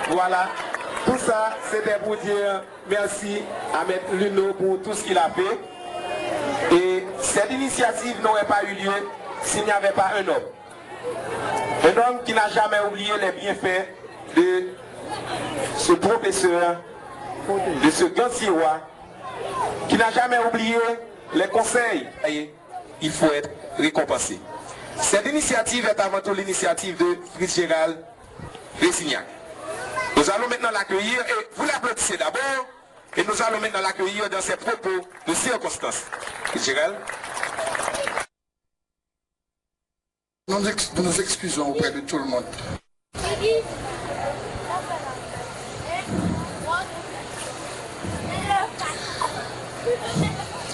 Voilà. Tout ça, c'était pour dire merci à M. Luno pour tout ce qu'il a fait. Et cette initiative n'aurait pas eu lieu s'il n'y avait pas un homme. Un homme qui n'a jamais oublié les bienfaits de ce professeur, de ce Gantirois, qui n'a jamais oublié les conseils. Il faut être récompensé. Cette initiative est avant tout l'initiative de Fitzgerald Résignac. Nous allons maintenant l'accueillir, et vous l'applaudissez d'abord, et nous allons maintenant l'accueillir dans ses propos de circonstance. Fitzgerald. Nous nous excusons auprès de tout le monde.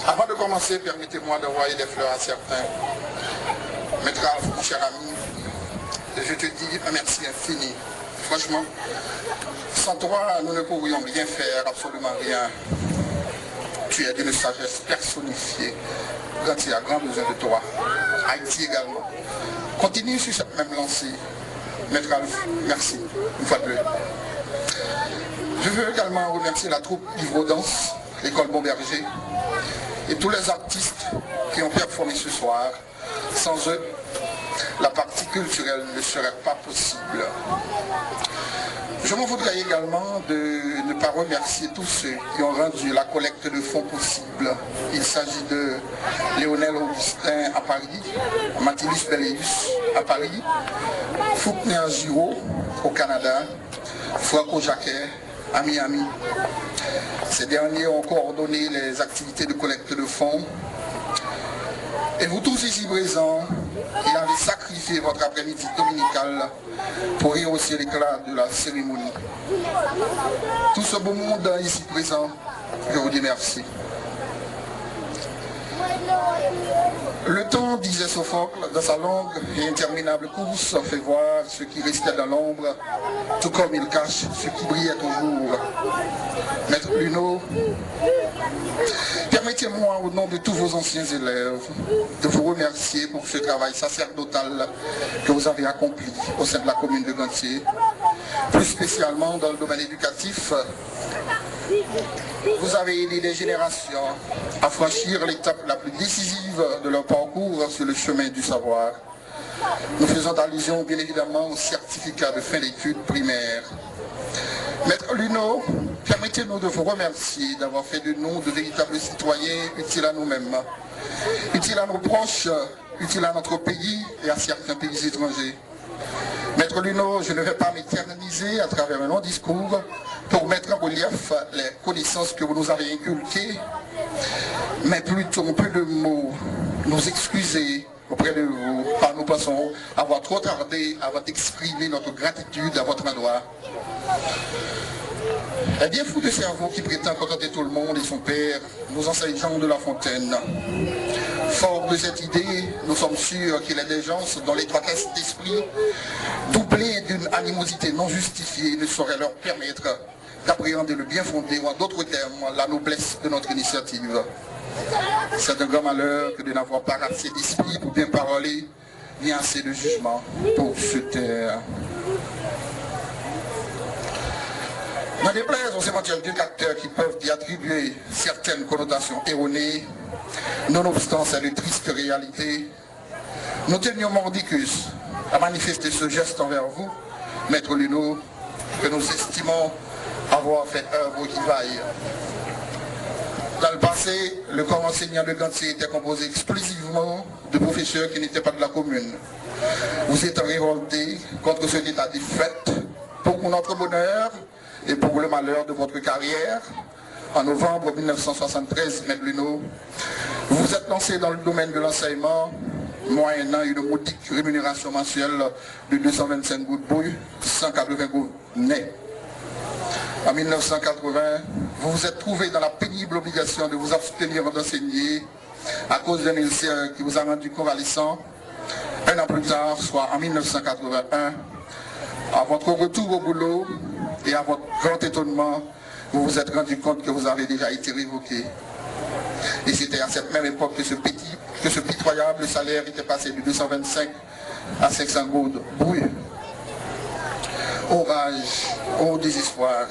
Avant de commencer, permettez-moi d'envoyer des fleurs à certains. Maître Alpha, mon cher ami, je te dis un merci infini. Franchement, sans toi, nous ne pourrions rien faire, absolument rien. Tu es d'une sagesse personnifiée. Quand il y a grand besoin de toi. Haïti également. Continue sur cette même lancée. Maître Alpha, merci. Une fois de plus. Je veux également remercier la troupe Livre Danse, l'école Beauberger, et tous les artistes qui ont performé ce soir. Sans eux, la partie culturelle ne serait pas possible. Je m'en voudrais également de ne pas remercier tous ceux qui ont rendu la collecte de fonds possible. Il s'agit de Léonel Augustin à Paris, Mathilus Belleus à Paris, Fouquener Giraud au Canada, Franco Jacquet à Miami. Ces derniers ont coordonné les activités de collecte de fonds. Et vous tous ici présents, qui avez sacrifié votre après-midi dominical pour rehausser l'éclat de la cérémonie. Tout ce beau monde ici présent, je vous dis merci. Le temps, disait Sophocle, dans sa longue et interminable course, fait voir ce qui restait dans l'ombre, tout comme il cache ce qui brillait toujours. Maître Luno, permettez-moi, au nom de tous vos anciens élèves, de vous remercier pour ce travail sacerdotal que vous avez accompli au sein de la commune de Gantier, plus spécialement dans le domaine éducatif. Vous avez aidé les générations à franchir l'étape la plus décisive de leur parcours sur le chemin du savoir. Nous faisons allusion bien évidemment au certificat de fin d'études primaires. Maître Luno, permettez-nous de vous remercier d'avoir fait de nous de véritables citoyens utiles à nous-mêmes, utiles à nos proches, utiles à notre pays et à certains pays étrangers. Maître Luno, je ne vais pas m'éterniser à travers un long discours pour mettre en relief les connaissances que vous nous avez inculquées, mais plutôt en peu de mots, nous excuser auprès de vous, car nous pensons avoir trop tardé avant d'exprimer notre gratitude à votre endroit. Un bien fou de cerveau qui prétend contenter tout le monde et son père, nous enseigne Jean de La Fontaine. Fort de cette idée, nous sommes sûrs qu'il y a des gens dont l'étroitesse d'esprit, doublée d'une animosité non justifiée, ne saurait leur permettre d'appréhender le bien fondé, ou en d'autres termes, la noblesse de notre initiative. C'est un grand malheur que de n'avoir pas assez d'esprit pour bien parler, ni assez de jugement pour se taire. N'en déplaise aux éventuels détracteurs qui peuvent y attribuer certaines connotations erronées, nonobstant cette triste réalité, nous tenions mordicus à manifester ce geste envers vous, Maître Luno, que nous estimons avoir fait œuvre qui vaille. Dans le passé, le corps enseignant de Gantier était composé exclusivement de professeurs qui n'étaient pas de la commune. Vous êtes révoltés contre cet état de fait pour notre bonheur et pour le malheur de votre carrière. En novembre 1973, Maître Luno, vous vous êtes lancé dans le domaine de l'enseignement, moyennant une modique rémunération mensuelle de 225 gouttes bouilles, 180 gouttes nets. En 1980, vous vous êtes trouvé dans la pénible obligation de vous abstenir d'enseigner à cause d'un ulcère qui vous a rendu convalescent. Un an plus tard, soit en 1981, à votre retour au boulot et à votre grand étonnement, vous vous êtes rendu compte que vous avez déjà été révoqué. Et c'était à cette même époque que ce pitoyable salaire était passé de 225 à 500 gouttes brouillées. ô rage, ô désespoir,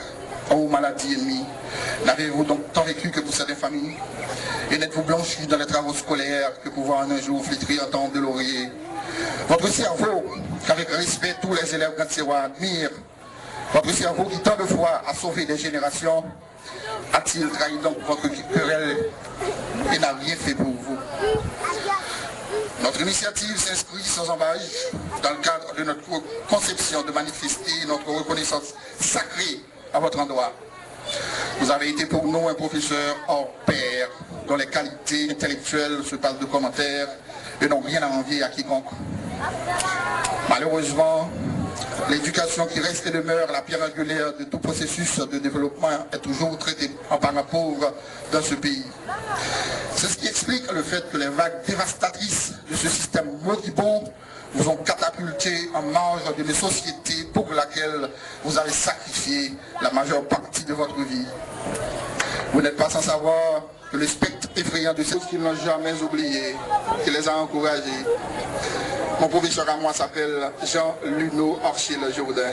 ô maladie ennemie, n'avez-vous donc tant vécu que pour certaines familles? Et n'êtes-vous blanchi dans les travaux scolaires que pour voir un jour flétrir un temple de laurier? Votre cerveau, qu'avec respect tous les élèves Gatsewa admirent, votre cerveau qui tant de fois a sauvé des générations, a-t-il trahi donc votre querelle et n'a rien fait pour vous? Notre initiative s'inscrit sans embâche dans le cadre de notre conception de manifester notre reconnaissance sacrée à votre endroit. Vous avez été pour nous un professeur hors pair, dont les qualités intellectuelles se passent de commentaires et n'ont rien à envier à quiconque. Malheureusement, l'éducation qui reste et demeure la pierre angulaire de tout processus de développement est toujours traitée en parent pauvre dans ce pays. C'est ce qui explique le fait que les vagues dévastatrices de ce système moribond vous ont catapulté en marge d'une société pour laquelle vous avez sacrifié la majeure partie de votre vie. Vous n'êtes pas sans savoir que le spectre effrayant de ceux qui n'ont jamais oublié, qui les a encouragés. Mon professeur à moi s'appelle Jean Luno Orchil-Jourdain.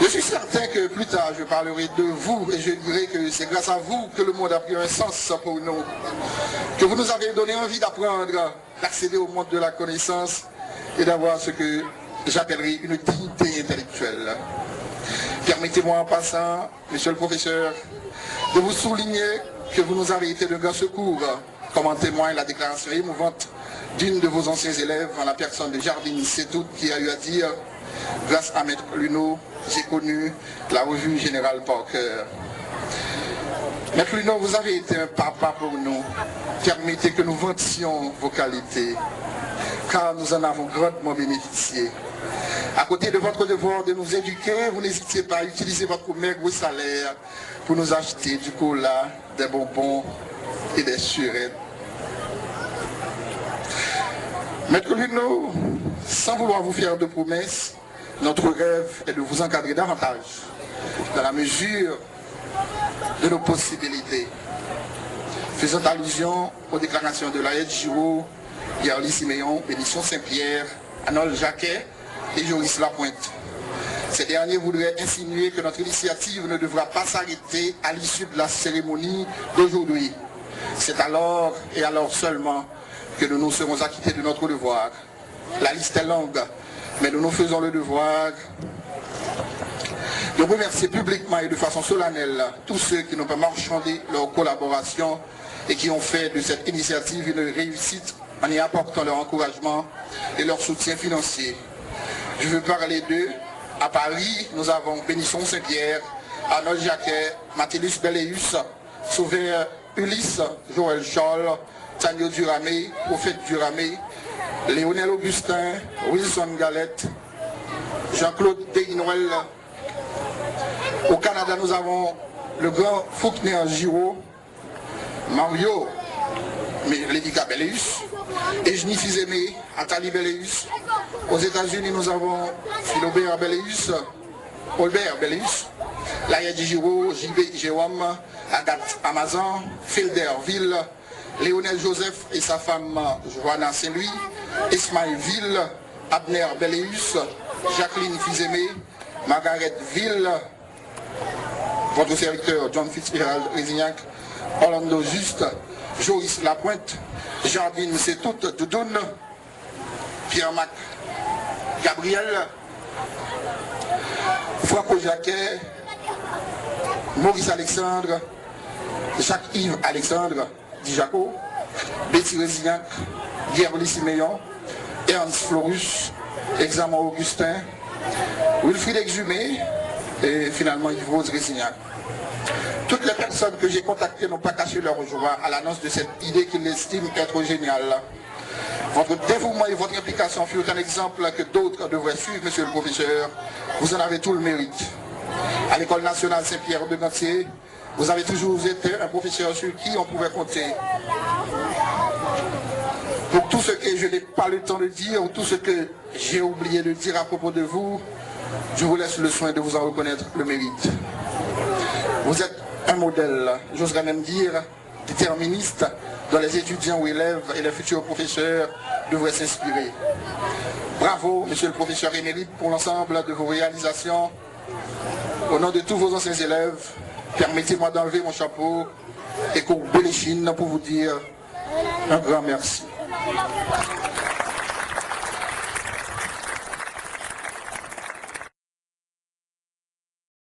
Je suis certain que plus tard je parlerai de vous et je dirai que c'est grâce à vous que le monde a pris un sens pour nous, que vous nous avez donné envie d'apprendre, d'accéder au monde de la connaissance et d'avoir ce que j'appellerai une dignité intellectuelle. Permettez-moi en passant, monsieur le professeur, de vous souligner que vous nous avez été de grand secours, comme en témoigne la déclaration émouvante d'une de vos anciens élèves en la personne de Jardine Setout qui a eu à dire « Grâce à Maître Luno, j'ai connu la revue générale par cœur ». Maître Luno, vous avez été un papa pour nous. Permettez que nous vantions vos qualités, car nous en avons grandement bénéficié. À côté de votre devoir de nous éduquer, vous n'hésitez pas à utiliser votre maigre salaire pour nous acheter du cola, des bonbons et des surettes. Maître Luno, sans vouloir vous faire de promesses, notre rêve est de vous encadrer davantage dans la mesure de nos possibilités. Faisant allusion aux déclarations de Laëlle Giraud, Yerli Siméon, Bénition Saint-Pierre, Arnold Jacquet et Joris Lapointe. Ces derniers voudraient insinuer que notre initiative ne devra pas s'arrêter à l'issue de la cérémonie d'aujourd'hui. C'est alors et alors seulement que nous nous serons acquittés de notre devoir. La liste est longue, mais nous nous faisons le devoir de remercier publiquement et de façon solennelle tous ceux qui n'ont pas marchandé leur collaboration et qui ont fait de cette initiative une réussite en y apportant leur encouragement et leur soutien financier. Je veux parler d'eux. À Paris, nous avons Bénisson Saint-Pierre, Arnold Jacquet, Mathilus Belléus, Sauveur Ulysse, Joël Scholl, Tanio Duramé, Prophète Duramé, Léonel Augustin, Wilson Galette, Jean-Claude Deguinoel. Au Canada, nous avons le grand Faulkner Giraud, Mario Lédica Belléus, Ejni Fizemé, Atali Belléus. Aux États-Unis, nous avons Philobert Belléus, Olbert Belléus, Laëlle Giraud, J.B. Jérôme, Agathe Amazon, Filderville, Léonel Joseph et sa femme Johanna Saint-Louis, Ismaël Ville, Abner Belléus, Jacqueline Fizemé, Margaret Ville, votre serviteur John Fitzgerald Résignac, Orlando Juste, Joris Lapointe, Jardine Setout, Doudoune, Pierre-Mac Gabriel, Franco Jacquet, Maurice Alexandre, Jacques-Yves Alexandre, Dijaco, Betty Résignac, Guerli Siméon, Ernst Florus, Examen Augustin, Wilfried Exhumé et finalement Yves Résignac. Toutes les personnes que j'ai contactées n'ont pas caché leur joie à l'annonce de cette idée qu'ils estiment être géniale. Votre dévouement et votre implication furent un exemple que d'autres devraient suivre, monsieur le professeur. Vous en avez tout le mérite. À l'École nationale Saint-Pierre de Gantier, vous avez toujours été un professeur sur qui on pouvait compter. Pour tout ce que je n'ai pas le temps de dire, ou tout ce que j'ai oublié de dire à propos de vous, je vous laisse le soin de vous en reconnaître le mérite. Vous êtes un modèle, j'oserais même dire, déterministe, dont les étudiants ou élèves et les futurs professeurs devrait s'inspirer. Bravo, monsieur le professeur émérite, pour l'ensemble de vos réalisations. Au nom de tous vos anciens élèves, permettez-moi d'enlever mon chapeau et courber les chines pour vous dire un grand merci.